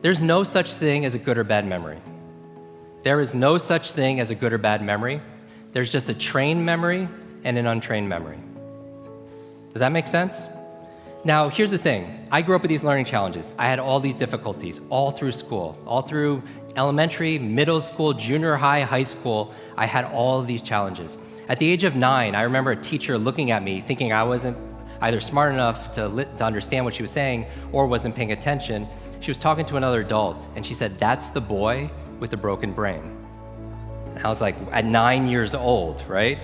There's no such thing as a good or bad memory. There is no such thing as a good or bad memory. There's just a trained memory and an untrained memory. Does that make sense? Now, here's the thing. I grew up with these learning challenges. I had all these difficulties all through school, all through elementary, middle school, junior high, high school. I had all of these challenges. At the age of 9, I remember a teacher looking at me thinking I wasn't either smart enough to understand what she was saying or wasn't paying attention. She was talking to another adult, and she said, "That's the boy with the broken brain." And I was like, at 9 years old, right?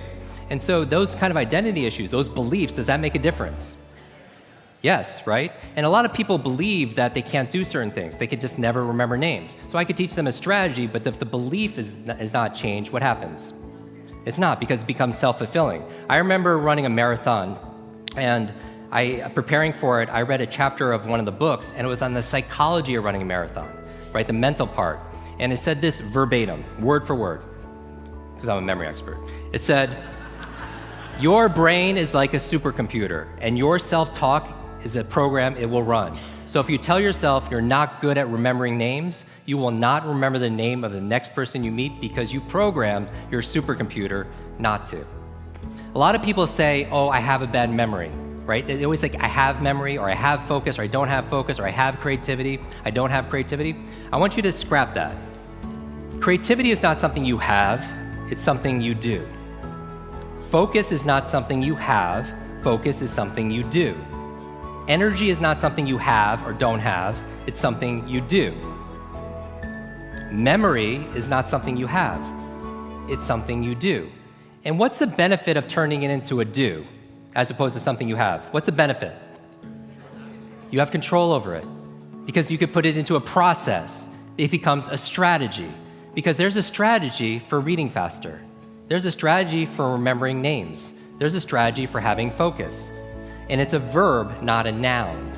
And so those kind of identity issues, those beliefs, does that make a difference? Yes, right? And a lot of people believe that they can't do certain things. They could just never remember names. So I could teach them a strategy, but if the belief is not changed, what happens? It's not, because it becomes self-fulfilling. I remember running a marathon, and preparing for it, I read a chapter of one of the books, and it was on the psychology of running a marathon, right? The mental part. And it said this verbatim, word for word, because I'm a memory expert. It said, "Your brain is like a supercomputer, and your self-talk is a program it will run. So if you tell yourself you're not good at remembering names, you will not remember the name of the next person you meet because you programmed your supercomputer not to." A lot of people say, "Oh, I have a bad memory," right? They always think, I have memory, or I have focus, or I don't have focus, or I have creativity, I don't have creativity. I want you to scrap that. Creativity is not something you have, it's something you do. Focus is not something you have, focus is something you do. Energy is not something you have or don't have, it's something you do. Memory is not something you have, it's something you do. And what's the benefit of turning it into a do, as opposed to something you have? What's the benefit? You have control over it, because you could put it into a process. It becomes a strategy, because there's a strategy for reading faster. There's a strategy for remembering names. There's a strategy for having focus. And it's a verb, not a noun.